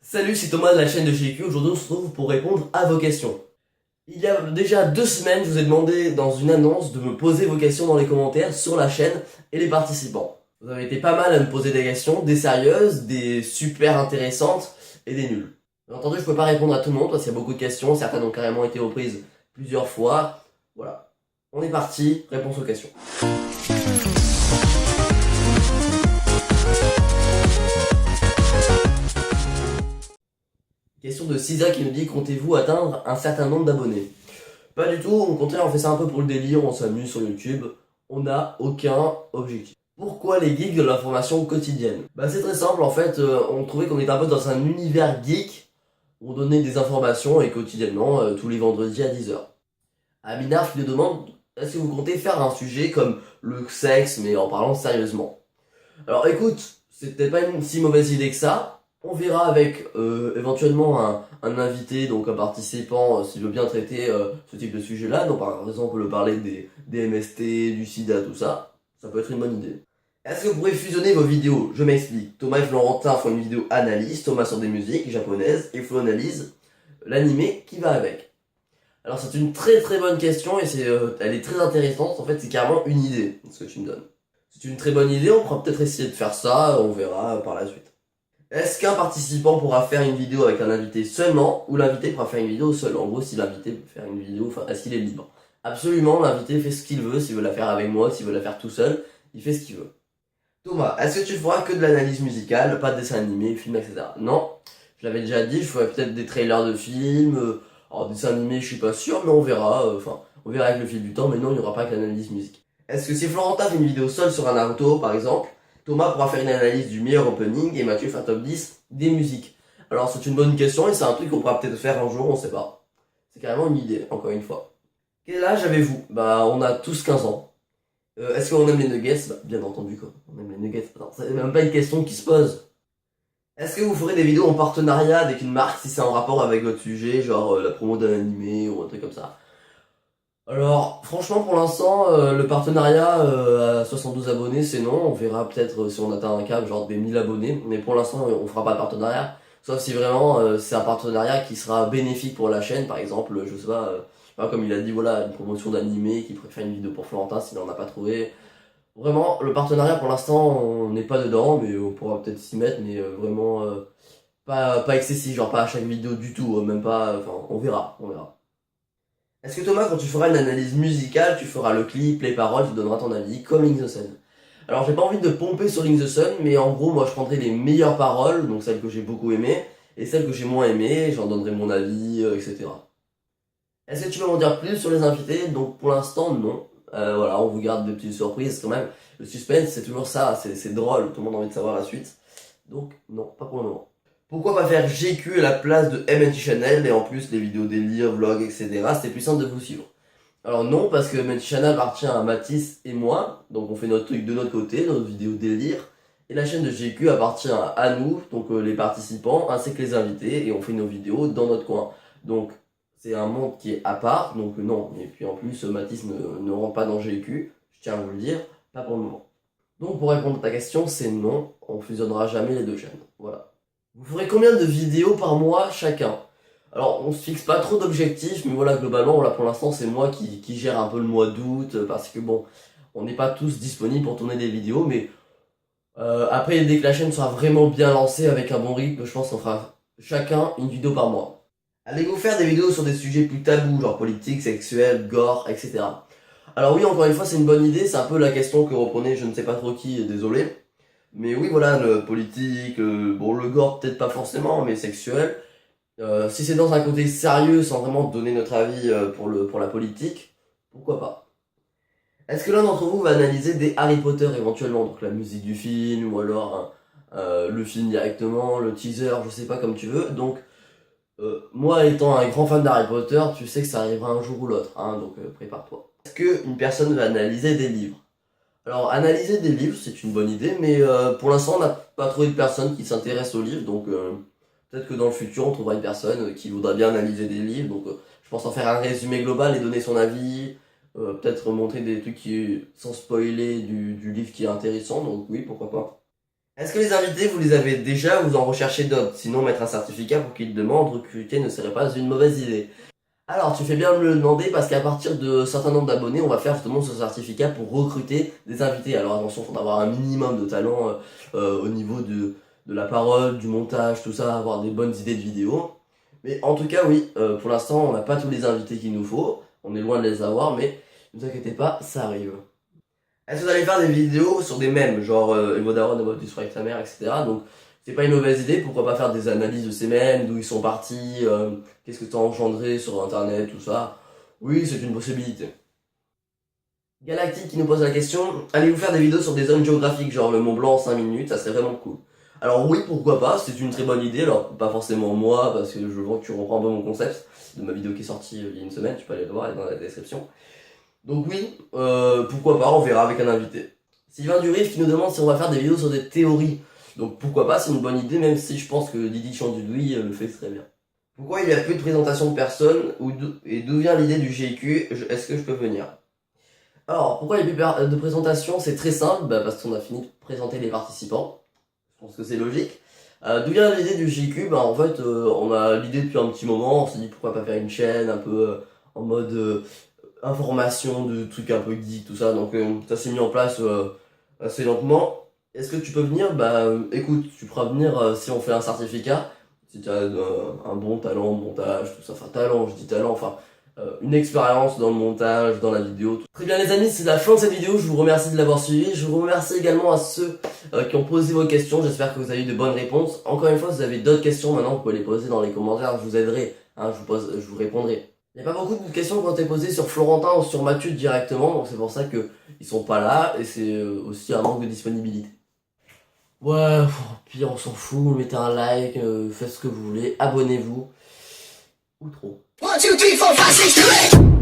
Salut, c'est Thomas de la chaîne de GQ. Aujourd'hui, on se retrouve pour répondre à vos questions. Il y a déjà 2 semaines, je vous ai demandé dans une annonce de me poser vos questions dans les commentaires sur la chaîne et les participants. Vous avez été pas mal à me poser des questions, des sérieuses, des super intéressantes et des nulles. Bien entendu, je peux pas répondre à tout le monde parce qu'il y a beaucoup de questions, certaines ont carrément été reprises plusieurs fois. Voilà. On est parti, réponse aux questions. Question de Cisa qui nous dit: comptez-vous atteindre un certain nombre d'abonnés? Pas du tout, au contraire, on fait ça un peu pour le délire, on s'amuse sur YouTube, on n'a aucun objectif. Pourquoi les geeks de l'information quotidienne? Bah c'est très simple, en fait, on trouvait qu'on était un peu dans un univers geek, où on donnait des informations et quotidiennement, tous les vendredis à 10h. Aminar qui nous demande: est-ce que vous comptez faire un sujet comme le sexe, mais en parlant sérieusement? Alors écoute, c'est peut-être pas une si mauvaise idée que ça. On verra avec éventuellement un invité, donc un participant, s'il veut bien traiter ce type de sujet-là. Donc par exemple parler des MST, du sida, tout ça. Ça peut être une bonne idée. Est-ce que vous pourrez fusionner vos vidéos? Je m'explique. Thomas et Florentin font une vidéo analyse, Thomas sur des musiques japonaises, et Flo analyse l'animé qui va avec. Alors c'est une très très bonne question et elle est très intéressante. En fait, c'est carrément une idée, ce que tu me donnes. C'est une très bonne idée, on pourra peut-être essayer de faire ça, on verra par la suite. Est-ce qu'un participant pourra faire une vidéo avec un invité seulement, ou l'invité pourra faire une vidéo seul? En gros, si l'invité peut faire une vidéo, enfin, est-ce qu'il est libre? Absolument, l'invité fait ce qu'il veut, s'il veut la faire avec moi, s'il veut la faire tout seul, il fait ce qu'il veut. Thomas, est-ce que tu feras que de l'analyse musicale, pas de dessin animé, film, etc.? Non, je l'avais déjà dit, je ferai peut-être des trailers de films, alors dessin animé, je suis pas sûr, mais on verra, on verra avec le fil du temps, mais non, il n'y aura pas que l'analyse musique. Est-ce que si Florentin fait une vidéo seule sur un Naruto, par exemple, Thomas pourra faire une analyse du meilleur opening et Mathieu fait un top 10 des musiques? Alors c'est une bonne question et c'est un truc qu'on pourra peut-être faire un jour, on sait pas. C'est carrément une idée, encore une fois. Quel âge avez-vous? Bah on a tous 15 ans. Est-ce qu'on aime les nuggets? Bah bien entendu quoi, on aime les nuggets. Attends, c'est même pas une question qui se pose. Est-ce que vous ferez des vidéos en partenariat avec une marque si c'est en rapport avec votre sujet, genre la promo d'un animé ou un truc comme ça? Alors, franchement, pour l'instant, le partenariat à 72 abonnés, c'est non. On verra peut-être si on atteint un cap, genre des 1000 abonnés. Mais pour l'instant, on fera pas de partenariat. Sauf si vraiment c'est un partenariat qui sera bénéfique pour la chaîne, par exemple, je sais pas, comme il a dit, voilà, une promotion d'animé, qui préfère une vidéo pour Florentin s'il n'en a pas trouvé. Vraiment, le partenariat pour l'instant, on n'est pas dedans, mais on pourra peut-être s'y mettre, mais vraiment pas excessif, genre pas à chaque vidéo du tout, même pas, enfin, on verra, on verra. Est-ce que Thomas, quand tu feras une analyse musicale, tu feras le clip, les paroles, tu donneras ton avis, comme Link the Sun? Alors j'ai pas envie de pomper sur Link the Sun, mais en gros moi je prendrai les meilleures paroles, donc celles que j'ai beaucoup aimées, et celles que j'ai moins aimées, j'en donnerai mon avis, etc. Est-ce que tu veux m'en dire plus sur les invités? Donc pour l'instant non. Voilà, on vous garde de petites surprises quand même. Le suspense c'est toujours ça, c'est drôle, tout le monde a envie de savoir la suite. Donc non, pas pour le moment. Pourquoi pas faire GQ à la place de MNT Channel et en plus les vidéos délire, vlogs, etc. C'était plus simple de vous suivre. Alors non, parce que MNT Channel appartient à Mathis et moi, donc on fait notre truc de notre côté, notre vidéo délire. Et la chaîne de GQ appartient à nous, donc les participants, ainsi que les invités, et on fait nos vidéos dans notre coin. Donc c'est un monde qui est à part, donc non. Et puis en plus, Mathis ne rentre pas dans GQ, je tiens à vous le dire, pas pour le moment. Donc pour répondre à ta question, c'est non, on fusionnera jamais les deux chaînes. Voilà. Vous ferez combien de vidéos par mois chacun? Alors on se fixe pas trop d'objectifs, mais voilà, globalement, là pour l'instant c'est moi qui gère un peu le mois d'août, parce que bon, on n'est pas tous disponibles pour tourner des vidéos, mais après dès que la chaîne sera vraiment bien lancée avec un bon rythme, je pense qu'on fera chacun une vidéo par mois. Allez-vous faire des vidéos sur des sujets plus tabous, genre politique, sexuel, gore, etc. Alors oui, encore une fois, c'est une bonne idée, c'est un peu la question que reprenait je ne sais pas trop qui, désolé. Mais oui, voilà, le politique, bon, le gore, peut-être pas forcément, mais sexuel. Si c'est dans un côté sérieux, sans vraiment donner notre avis pour la politique, pourquoi pas. Est-ce que l'un d'entre vous va analyser des Harry Potter éventuellement, donc la musique du film, ou alors le film directement, le teaser, je sais pas comme tu veux. Donc, moi étant un grand fan d'Harry Potter, tu sais que ça arrivera un jour ou l'autre, hein, donc prépare-toi. Est-ce qu'une personne va analyser des livres? Alors, analyser des livres, c'est une bonne idée, mais pour l'instant, on n'a pas trouvé de personne qui s'intéresse aux livres, donc peut-être que dans le futur, on trouvera une personne qui voudra bien analyser des livres, donc je pense en faire un résumé global et donner son avis, peut-être montrer des trucs qui, sans spoiler du livre qui est intéressant, donc oui, pourquoi pas. Est-ce que les invités, vous les avez déjà ou vous en recherchez d'autres? Sinon, mettre un certificat pour qu'ils demandent recruter ne serait pas une mauvaise idée. Alors, tu fais bien de me le demander parce qu'à partir de certains nombres d'abonnés, on va faire justement ce certificat pour recruter des invités. Alors attention, il faudra avoir un minimum de talent au niveau de la parole, du montage, tout ça, avoir des bonnes idées de vidéos. Mais en tout cas, oui, pour l'instant, on n'a pas tous les invités qu'il nous faut. On est loin de les avoir, mais ne vous inquiétez pas, ça arrive. Est-ce que vous allez faire des vidéos sur des mèmes, genre Evo Daron, Evo du soir avec sa mère, etc. Donc, c'est pas une mauvaise idée, pourquoi pas faire des analyses de ces mèmes, d'où ils sont partis, qu'est-ce que ça a engendré sur internet, tout ça. Oui, c'est une possibilité. Galactique qui nous pose la question, allez-vous faire des vidéos sur des zones géographiques, genre le Mont Blanc en 5 minutes, ça serait vraiment cool. Alors oui, pourquoi pas, c'est une très bonne idée, alors pas forcément moi, parce que je vois que tu reprends un peu mon concept de ma vidéo qui est sortie il y a une semaine, tu peux aller le voir, elle est dans la description. Donc oui, pourquoi pas, on verra avec un invité. Sylvain Durif qui nous demande si on va faire des vidéos sur des théories. Donc pourquoi pas, c'est une bonne idée, même si je pense que Didi Chandoudoui le fait très bien. Pourquoi il n'y a plus de présentation de personnes et d'où vient l'idée du GQ? Est-ce que je peux venir? Alors, pourquoi il n'y a plus de présentation? C'est très simple, parce qu'on a fini de présenter les participants. Je pense que c'est logique. D'où vient l'idée du GQ? En fait, on a l'idée depuis un petit moment, on s'est dit pourquoi pas faire une chaîne un peu en mode information, de trucs un peu geek, tout ça. Donc ça s'est mis en place assez lentement. Est-ce que tu peux venir? Écoute, tu pourras venir si on fait un certificat. Si tu as un bon talent, montage, tout ça. Enfin, talent, je dis talent, enfin, une expérience dans le montage, dans la vidéo. Très bien les amis, c'est la fin de cette vidéo. Je vous remercie de l'avoir suivi. Je vous remercie également à ceux qui ont posé vos questions. J'espère que vous avez eu de bonnes réponses. Encore une fois, si vous avez d'autres questions maintenant, vous pouvez les poser dans les commentaires. Je vous aiderai, hein, je vous répondrai. Il n'y a pas beaucoup de questions qui ont été posées sur Florentin ou sur Mathieu directement, donc c'est pour ça qu'ils sont pas là, et c'est aussi un manque de disponibilité. Ouais, puis on s'en fout, mettez un like, faites ce que vous voulez, abonnez-vous, ou trop. 1, 2, 3, 4, 5, 6, 7